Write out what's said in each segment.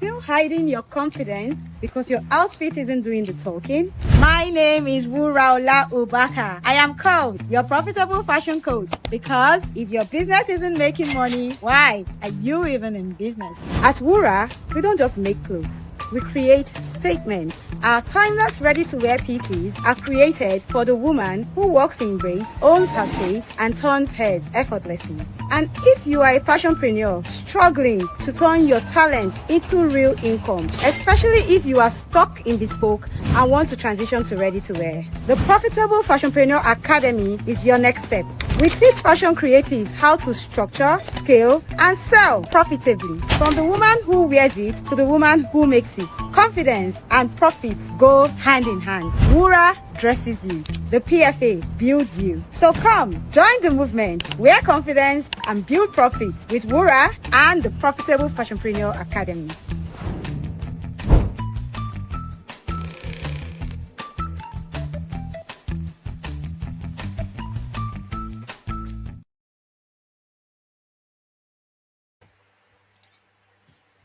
still hiding your confidence because your outfit isn't doing the talking? My name is Wuraola Ubaka. I am called your profitable fashion coach because if your business isn't making money, why are you even in business? At Wura, we don't just make clothes. We create statements. Our timeless ready-to-wear pieces are created for the woman who walks in grace, owns her space, and turns heads effortlessly. And if you are a fashionpreneur struggling to turn your talent into real income, especially if you are stuck in bespoke and want to transition to ready-to-wear, the Profitable Fashionpreneur Academy is your next step. We teach fashion creatives how to structure, scale, and sell profitably. From the woman who wears it to the woman who makes it. Confidence and profits go hand in hand. Wura dresses you. The PFA builds you. So come, join the movement. Wear confidence and build profits with Wura and the Profitable Fashionpreneur Academy.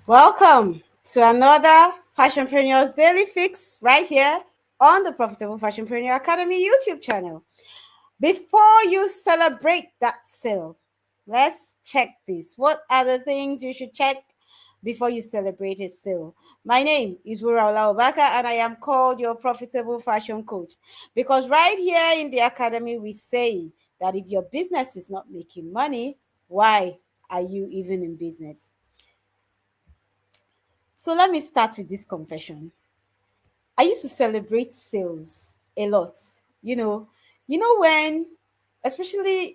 Welcome to another Fashionpreneurs Daily Fix right here on the Profitable Fashionpreneur Academy YouTube channel. Before you celebrate that sale, let's check this. What are the things you should check before you celebrate a sale? My name is Wuraola Ubaka and I am called your Profitable Fashion Coach because right here in the Academy, we say that if your business is not making money, why are you even in business? So let me start with this confession. I used to celebrate sales a lot. When, especially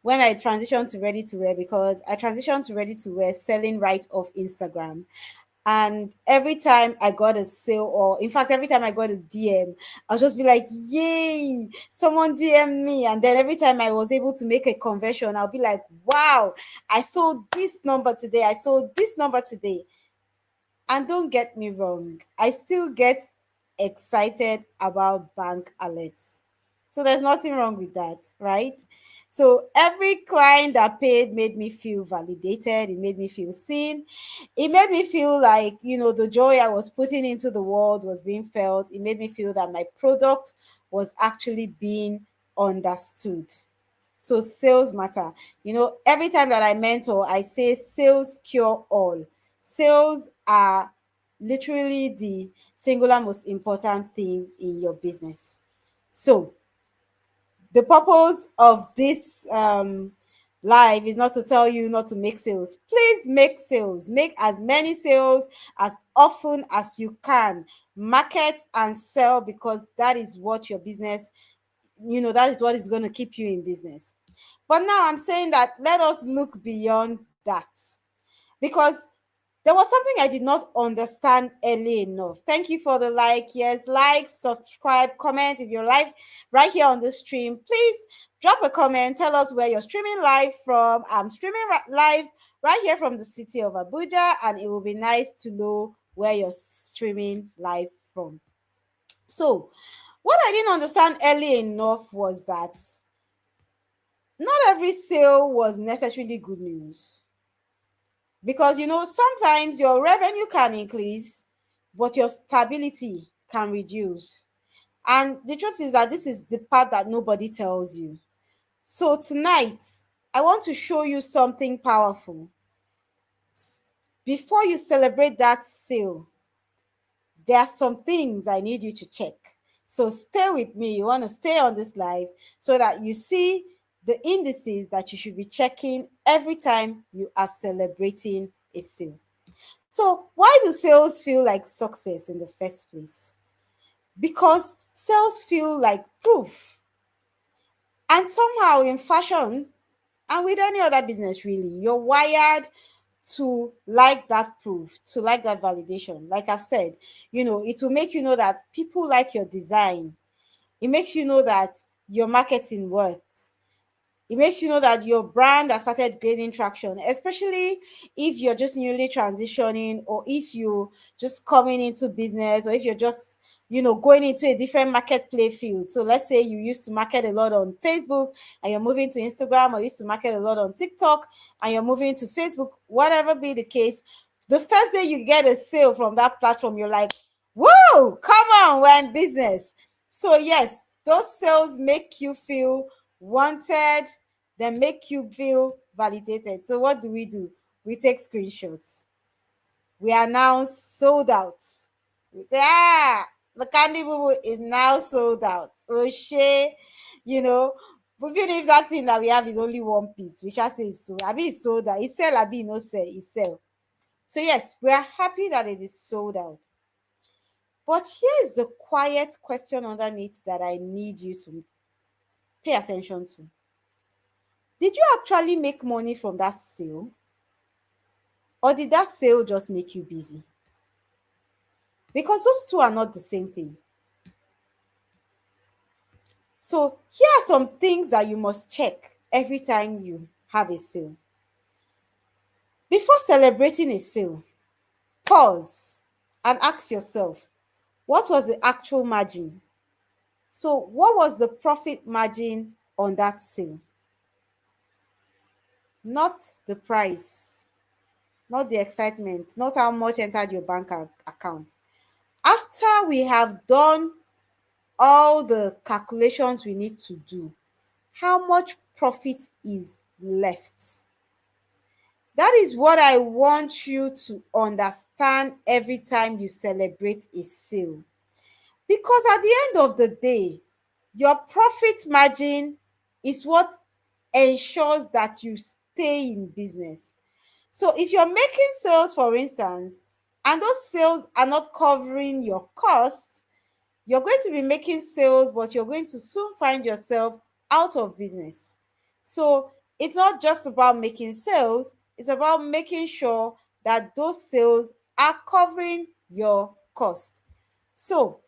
when I transitioned to ready to wear, because I transitioned to ready to wear selling right off Instagram. And every time I got a sale, or in fact, every time I got a DM, I'll just be like, yay, someone DM me. And then every time I was able to make a conversion, I'll be like, wow, I sold this number today. I sold this number today. And don't get me wrong, I still get excited about bank alerts. So there's nothing wrong with that, right? So every client that paid made me feel validated. It made me feel seen. It made me feel like, the joy I was putting into the world was being felt. It made me feel that my product was actually being understood. So sales matter. Every time that I mentor, I say sales cure all. Sales are literally the singular most important thing in your business. So the purpose of this live is not to tell you not to make sales. Please make sales. Make as many sales as often as you can. Market and sell, because that is what your business, that is what is going to keep you in business. But now I'm saying that let us look beyond that, because there was something I did not understand early enough. Thank you for the like. Yes, like, subscribe, comment. If you're live right here on the stream, please drop a comment. Tell us where you're streaming live from. I'm streaming live right here from the city of Abuja, and it will be nice to know where you're streaming live from. So, what I didn't understand early enough was that not every sale was necessarily good news. Because, sometimes your revenue can increase, but your stability can reduce. And the truth is that this is the part that nobody tells you. So tonight, I want to show you something powerful. Before you celebrate that sale, there are some things I need you to check. So stay with me. You want to stay on this live so that you see the indices that you should be checking every time you are celebrating a sale. So why do sales feel like success in the first place? Because sales feel like proof. And somehow in fashion, and with any other business really, you're wired to like that proof, to like that validation. Like I've said, it will make you know that people like your design. It makes you know that your marketing works. It makes you know that your brand has started gaining traction, especially if you're just newly transitioning, or if you're just coming into business, or if you're just going into a different marketplace field. So let's say you used to market a lot on Facebook and you're moving to Instagram, or used to market a lot on TikTok and you're moving to Facebook, whatever be the case. The first day you get a sale from that platform, you're like, whoa, come on, we're in business. So, yes, those sales make you feel wanted, then make you feel validated. So, what do? We take screenshots. We announce sold out. We say, the candy boo is now sold out. Oh, shit, you know. But even if that thing that we have is only one piece, we shall say it's sold. Abi it's sold out. It's sell, Abi no sell, it's sell. So, yes, we are happy that it is sold out. But here's the quiet question underneath that I need you to pay attention to. Did you actually make money from that sale? Or did that sale just make you busy? Because those two are not the same thing. So, here are some things that you must check every time you have a sale. Before celebrating a sale, pause and ask yourself, what was the actual margin? So, what was the profit margin on that sale? Not the price, not the excitement, not how much entered your bank account. After we have done all the calculations we need to do, how much profit is left? That is what I want you to understand every time you celebrate a sale. Because at the end of the day, your profit margin is what ensures that you stay in business. So if you're making sales, for instance, and those sales are not covering your costs, you're going to be making sales, but you're going to soon find yourself out of business. So it's not just about making sales, it's about making sure that those sales are covering your cost. So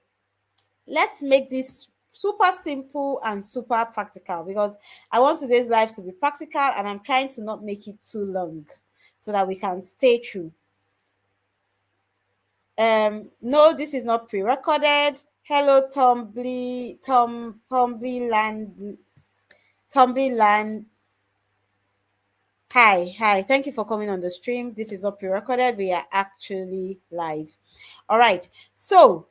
let's make this super simple and super practical, because I want today's life to be practical and I'm trying to not make it too long so that we can stay true. No, this is not pre-recorded. Hello, Tumblyland. Hi. Thank you for coming on the stream. This is not pre-recorded. We are actually live. All right. So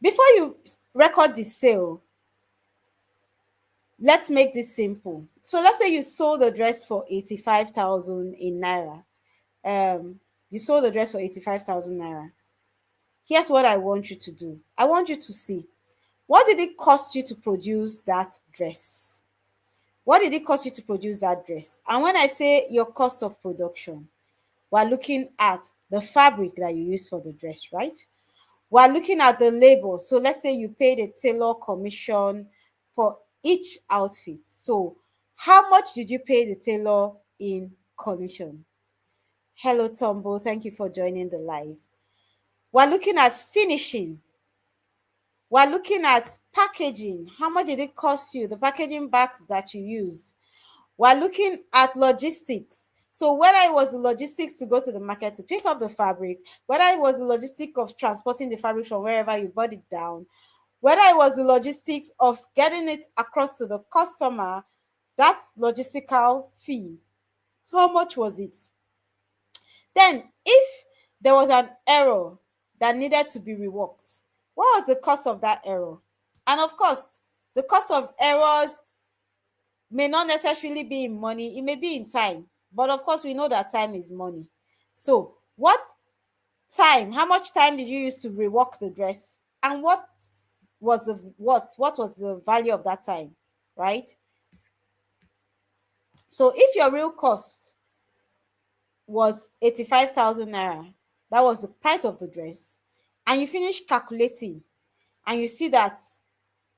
before you record the sale, let's make this simple. So let's say you sold the dress for 85,000 in naira. You sold the dress for 85,000 naira. Here's what I want you to do. I want you to see, what did it cost you to produce that dress? What did it cost you to produce that dress? And when I say your cost of production, we're looking at the fabric that you use for the dress, right? We're looking at the labor. So let's say you paid a tailor commission for each outfit. So how much did you pay the tailor in commission? Hello, Tombo. Thank you for joining the live. We're looking at finishing. We're looking at packaging. How much did it cost you? The packaging bags that you use. We're looking at logistics. So whether it was the logistics to go to the market to pick up the fabric, whether it was the logistics of transporting the fabric from wherever you bought it down, whether it was the logistics of getting it across to the customer, that's logistical fee. How much was it? Then, if there was an error that needed to be reworked, what was the cost of that error? And of course, the cost of errors may not necessarily be in money, it may be in time. But of course, we know that time is money. So, how much time did you use to rework the dress? And what was the value of that time, right? So, if your real cost was 85,000 naira, that was the price of the dress, and you finish calculating and you see that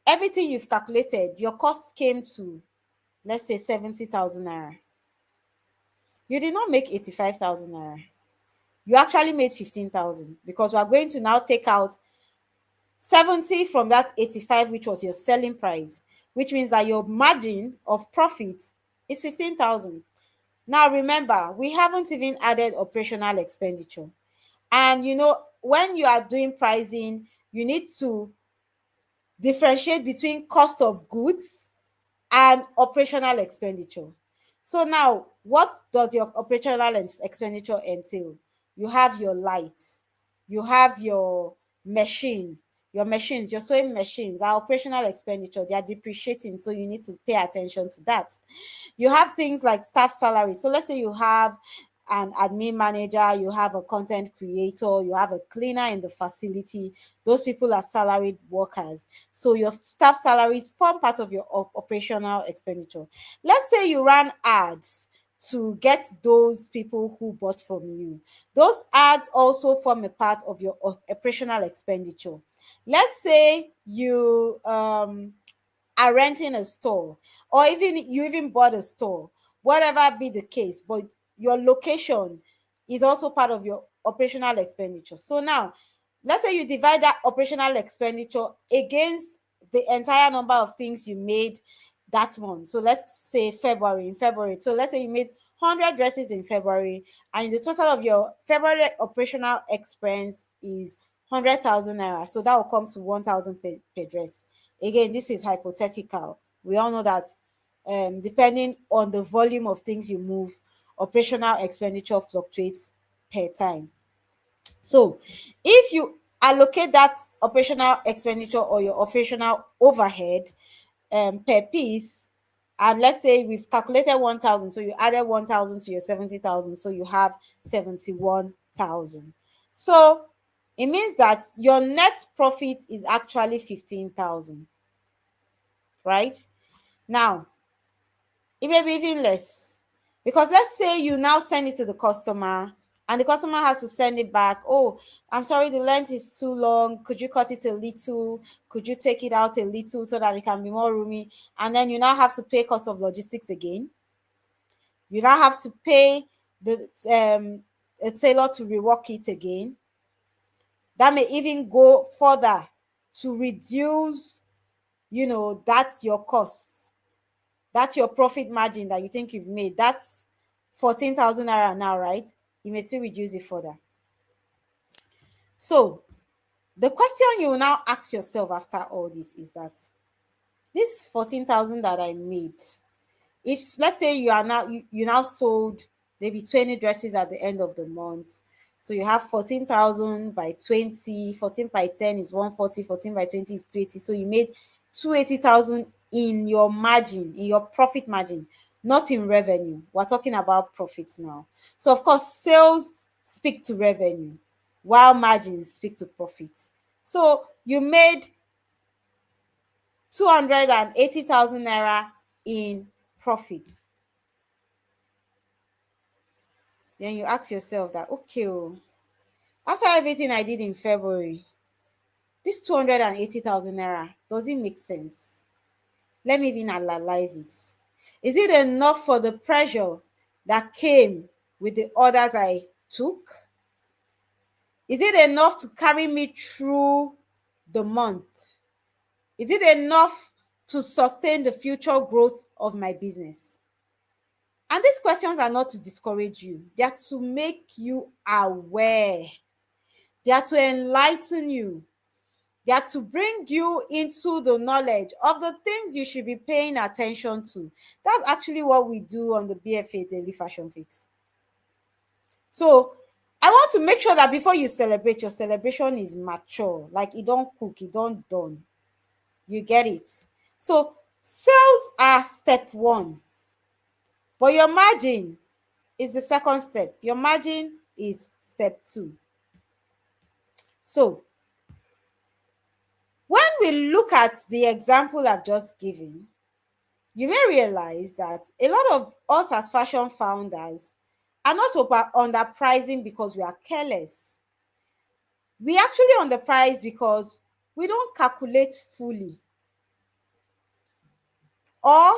everything you've calculated, your cost came to, let's say, 70,000 naira. You did not make 85,000 naira. You actually made 15,000, because we are going to now take out 70 from that 85, which was your selling price, which means that your margin of profit is 15,000. Now remember, we haven't even added operational expenditure. And when you are doing pricing, you need to differentiate between cost of goods and operational expenditure. So now, what does your operational expenditure entail? you have your lights, you have your machine, your machines, your sewing machines are operational expenditure. They are depreciating, so you need to pay attention to that. You have things like staff salary. So let's say you have an admin manager, you have a content creator, you have a cleaner in the facility. Those people are salaried workers. So your staff salaries form part of your operational expenditure. Let's say you ran ads to get those people who bought from you. Those ads also form a part of your operational expenditure. Let's say you are renting a store, or even you even bought a store, whatever be the case, but your location is also part of your operational expenditure. So now, let's say you divide that operational expenditure against the entire number of things you made that month. So let's say February, in February. So let's say you made 100 dresses in February, and the total of your February operational expense is 100,000 naira. So that will come to 1,000 per dress. Again, this is hypothetical. We all know that depending on the volume of things you move, operational expenditure fluctuates per time. So if you allocate that operational expenditure or your operational overhead per piece, and let's say we've calculated 1,000, so you added 1,000 to your 70,000, so you have 71,000. So it means that your net profit is actually 15,000, right? Now, it may be even less, because let's say you now send it to the customer and the customer has to send it back. Oh, I'm sorry, the length is too long. Could you cut it a little? Could you take it out a little so that it can be more roomy? And then you now have to pay cost of logistics again. You now have to pay the a tailor to rework it again. That may even go further to reduce, that's your cost. That's your profit margin that you think you've made. That's 14,000 naira now, right? You may still reduce it further. So the question you will now ask yourself after all this is that this 14,000 that I made, if let's say you now sold maybe 20 dresses at the end of the month, so you have 14,000 by 20, 14 by 10 is 140, 14 by 20 is 280, so you made 280,000 in your margin, in your profit margin, not in revenue. We're talking about profits now. So of course, sales speak to revenue while margins speak to profits. So you made 280,000 naira in profits. Then you ask yourself that, okay, after everything I did in February, this 280,000 naira, does it make sense? Let me even analyze it. Is it enough for the pressure that came with the orders I took? Is it enough to carry me through the month? Is it enough to sustain the future growth of my business? And these questions are not to discourage you, they are to make you aware, they are to enlighten you, they are to bring you into the knowledge of the things you should be paying attention to. That's actually what we do on the BFA Daily Fashion Fix. So I want to make sure that before you celebrate, your celebration is mature, like you don't cook, you don't done. You get it? So sales are step one, but your margin is the second step. Your margin is step two. So when we look at the example I've just given, you may realize that a lot of us as fashion founders are not underpricing because we are careless. We actually underprice because we don't calculate fully, or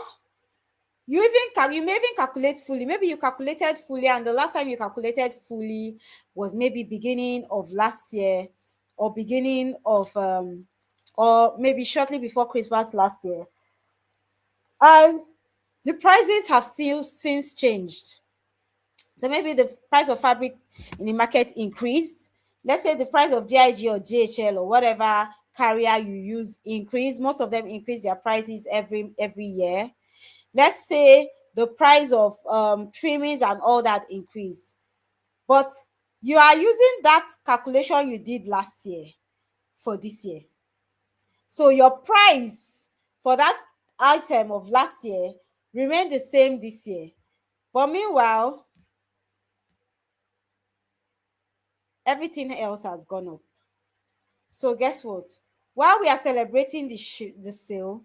you may even calculate fully. Maybe you calculated fully, and the last time you calculated fully was maybe beginning of last year, or beginning of or maybe shortly before Christmas last year, and the prices have still since changed. So maybe the price of fabric in the market increased. Let's say the price of GIG or JHL or whatever carrier you use increased. Most of them increase their prices every year. Let's say the price of trimmings and all that increased. But You are using that calculation you did last year for this year. So your price for that item of last year remain the same this year. But meanwhile, everything else has gone up. So guess what? While we are celebrating the sale,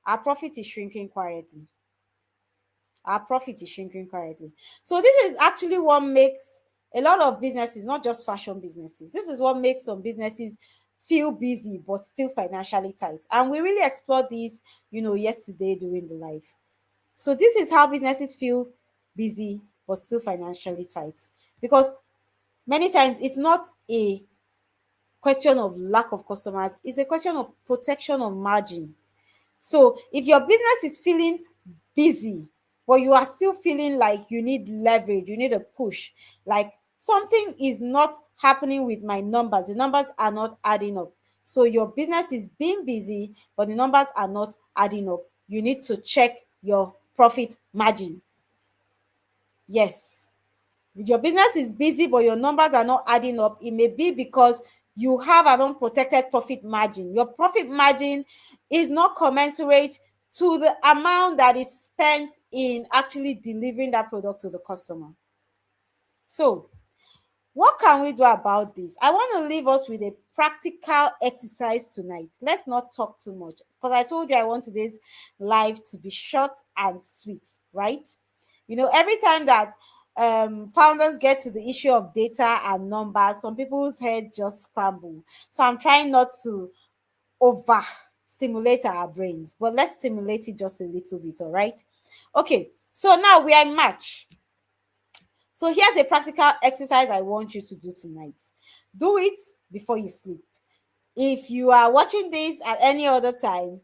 our profit is shrinking quietly. Our profit is shrinking quietly. So this is actually what makes a lot of businesses, not just fashion businesses, this is what makes some businesses feel busy but still financially tight. And we really explored this, yesterday during the live. So this is how businesses feel busy but still financially tight. Because many times it's not a question of lack of customers, it's a question of protection of margin. So if your business is feeling busy, but you are still feeling like you need leverage, you need a push, like something is not happening with my numbers, the numbers are not adding up. So your business is being busy, but the numbers are not adding up. You need to check your profit margin. Yes, your business is busy but your numbers are not adding up, it may be because you have an unprotected profit margin. Your profit margin is not commensurate to the amount that is spent in actually delivering that product to the customer. So what can we do about this? I want to leave us with a practical exercise tonight. Let's not talk too much because I told you I want today's live to be short and sweet, right? Every time that founders get to the issue of data and numbers, some people's heads just scramble. So I'm trying not to over stimulate our brains, but let's stimulate it just a little bit, all right? Okay, so now we are in March. So here's a practical exercise I want you to do tonight. Do it before you sleep. If you are watching this at any other time,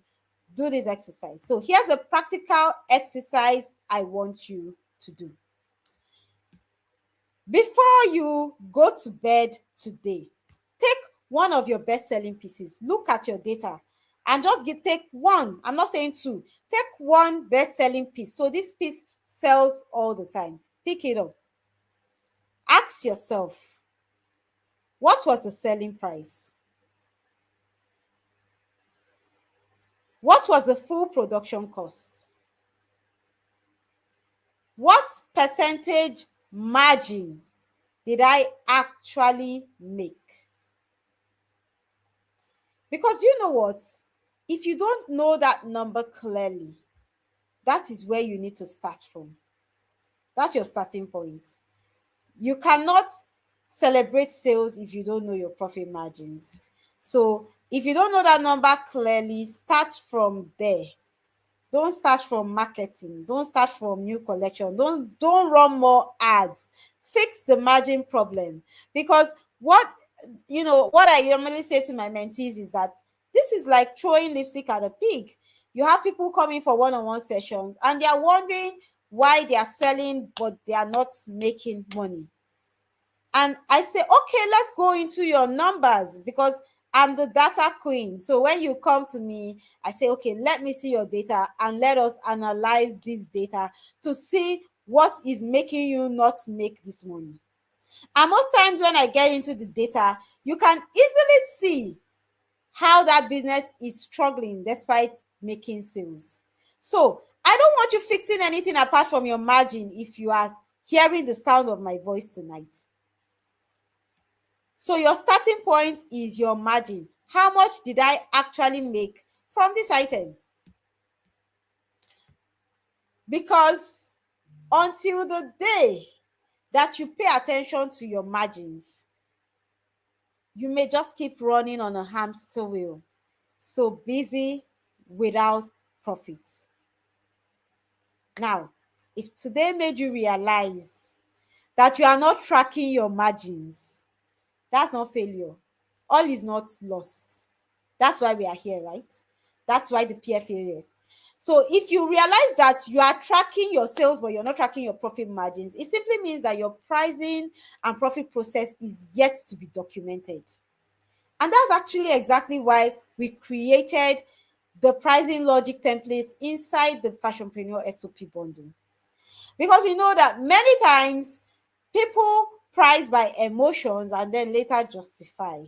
do this exercise. So here's a practical exercise I want you to do. Before you go to bed today, take one of your best-selling pieces. Look at your data and just take one. I'm not saying two. Take one best-selling piece. So this piece sells all the time. Pick it up. Ask yourself, what was the selling price? What was the full production cost? What percentage margin did I actually make? Because you know what? If you don't know that number clearly, that is where you need to start from. That's your starting point. You cannot celebrate sales if you don't know your profit margins. So if you don't know that number clearly, start from there. Don't start from marketing. Don't start from new collection. Don't run more ads. Fix the margin problem. Because what I normally say to my mentees is that this is like throwing lipstick at a pig. You have people coming for one-on-one sessions and they are wondering why they are selling but they are not making money. And I say, okay, let's go into your numbers because I'm the data queen. So when you come to me, I say, okay, let me see your data and let us analyze this data to see what is making you not make this money. And most times when I get into the data, you can easily see how that business is struggling despite making sales. So I don't want you fixing anything apart from your margin if you are hearing the sound of my voice tonight. So your starting point is your margin. How much did I actually make from this item? Because until the day that you pay attention to your margins, you may just keep running on a hamster wheel. So busy without profits. Now, if today made you realize that you are not tracking your margins, that's not failure. All is not lost. That's why we are here, right? That's why the PFA here. So if you realize that you are tracking your sales but you're not tracking your profit margins, it simply means that your pricing and profit process is yet to be documented. And that's actually exactly why we created the pricing logic template inside the Fashionpreneur SOP bundle. Because we know that many times people price by emotions and then later justify.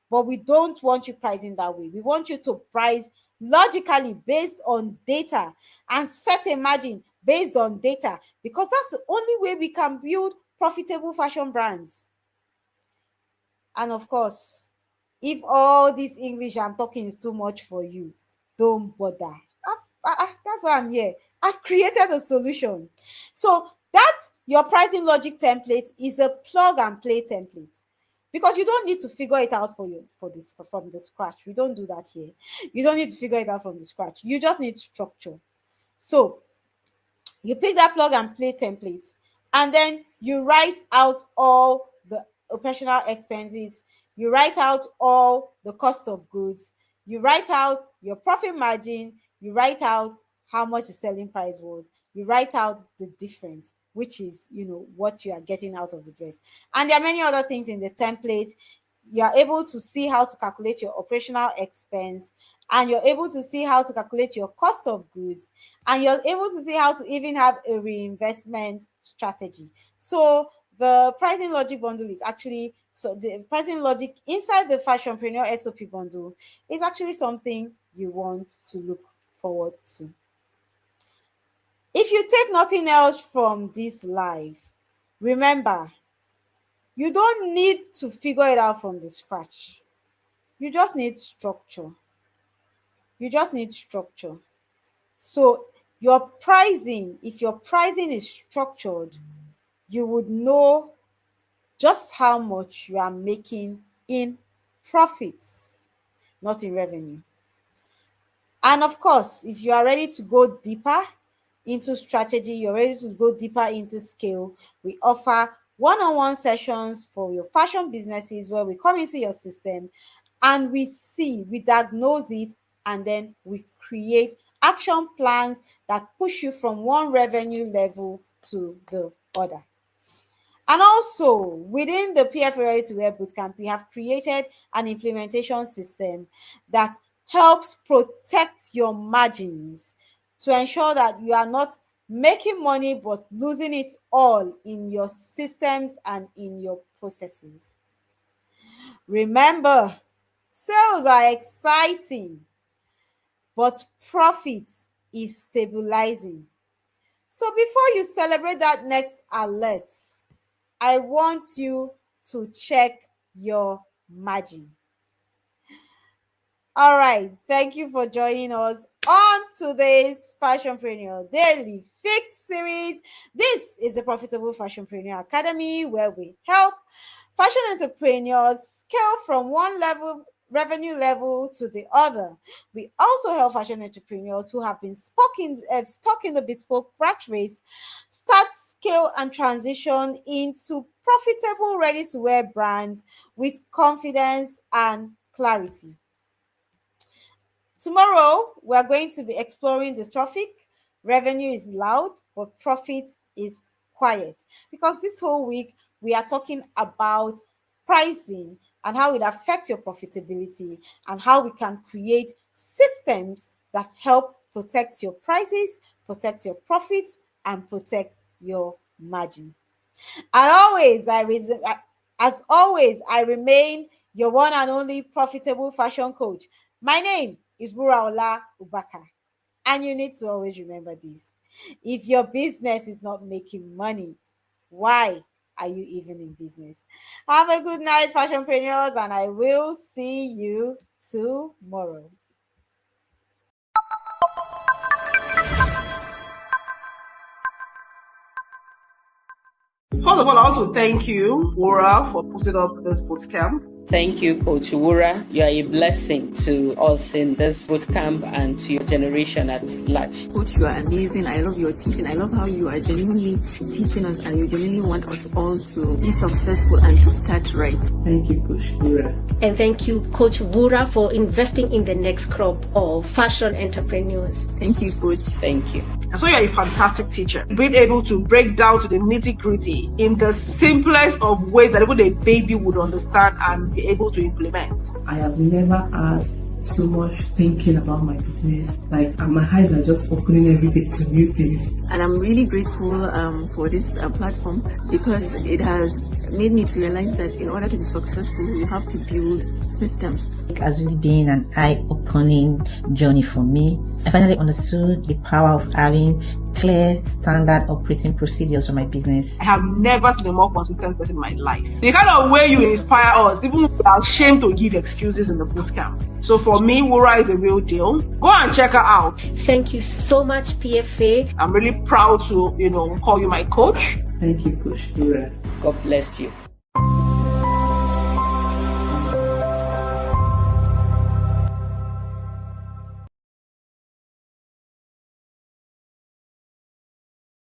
But we don't want you pricing that way. We want you to price logically based on data and set a margin based on data, because that's the only way we can build profitable fashion brands. And of course, if all this English I'm talking is too much for you, don't bother. That's why I'm here. I've created a solution. So that your pricing logic template is a plug and play template, because you don't need to figure it out from the scratch. We don't do that here. You don't need to figure it out from the scratch. You just need structure. So you pick that plug and play template, and then you write out all the operational expenses, you write out all the cost of goods, you write out your profit margin, you write out how much the selling price was, you write out the difference, which is, what you are getting out of the dress. And there are many other things in the template. You are able to see how to calculate your operational expense, and you're able to see how to calculate your cost of goods, and you're able to see how to even have a reinvestment strategy. So the pricing logic bundle is actually, so the pricing logic inside the Fashionpreneur SOP bundle is actually something you want to look forward to. If you take nothing else from this live, remember, you don't need to figure it out from the scratch. You just need structure. You just need structure. So your pricing, if your pricing is structured, you would know just how much you are making in profits, not in revenue. And of course, if you are ready to go deeper into strategy, you're ready to go deeper into scale, we offer one-on-one sessions for your fashion businesses, where we come into your system and we diagnose it, and then we create action plans that push you from one revenue level to the other. And also, within the PF Ready to Wear Bootcamp, we have created an implementation system that helps protect your margins to ensure that you are not making money but losing it all in your systems and in your processes. Remember, sales are exciting, but profit is stabilizing. So before you celebrate that next alert, I want you to check your margin. All right, thank you for joining us on today's Fashionpreneur Daily Fix series. This is the Profitable Fashionpreneur Academy, where we help fashion entrepreneurs scale from one revenue level to the other. We also help fashion entrepreneurs who have been stuck in the bespoke rat race start, scale, and transition into profitable, ready-to-wear brands with confidence and clarity. Tomorrow, we are going to be exploring this topic. Revenue is loud, but profit is quiet. Because this whole week, we are talking about pricing and how it affects your profitability, and how we can create systems that help protect your prices, protect your profits, and protect your margins. And as always, I remain your one and only profitable fashion coach. My name is Wuraola Ubaka. And you need to always remember this: if your business is not making money, why are you even in business? Have a good night, fashionpreneurs, and I will see you tomorrow. First of all, I want to thank you, Wura, for putting up this bootcamp. Thank you, Coach Wura. You are a blessing to us in this bootcamp and to your generation at large. Coach, you are amazing. I love your teaching. I love how you are genuinely teaching us, and you genuinely want us all to be successful and to start right. Thank you, Coach Wura. And thank you, Coach Wura, for investing in the next crop of fashion entrepreneurs. Thank you, Coach. Thank you. And so you're a fantastic teacher, being able to break down to the nitty-gritty in the simplest of ways that even a baby would understand and be able to implement. I have never had so much thinking about my business. Like my eyes are just opening every day to new things. And I'm really grateful for this platform, because it has made me to realize that in order to be successful, you have to build systems. It has really been an eye-opening journey for me. I finally understood the power of having clear, standard operating procedures for my business. I have never seen a more consistent person in my life. The kind of way you inspire us, even if we are ashamed to give excuses in the bootcamp. So for me, Wura is a real deal. Go and check her out. Thank you so much, PFA. I'm really proud to, call you my coach. Thank you, Coach Wura. God bless you.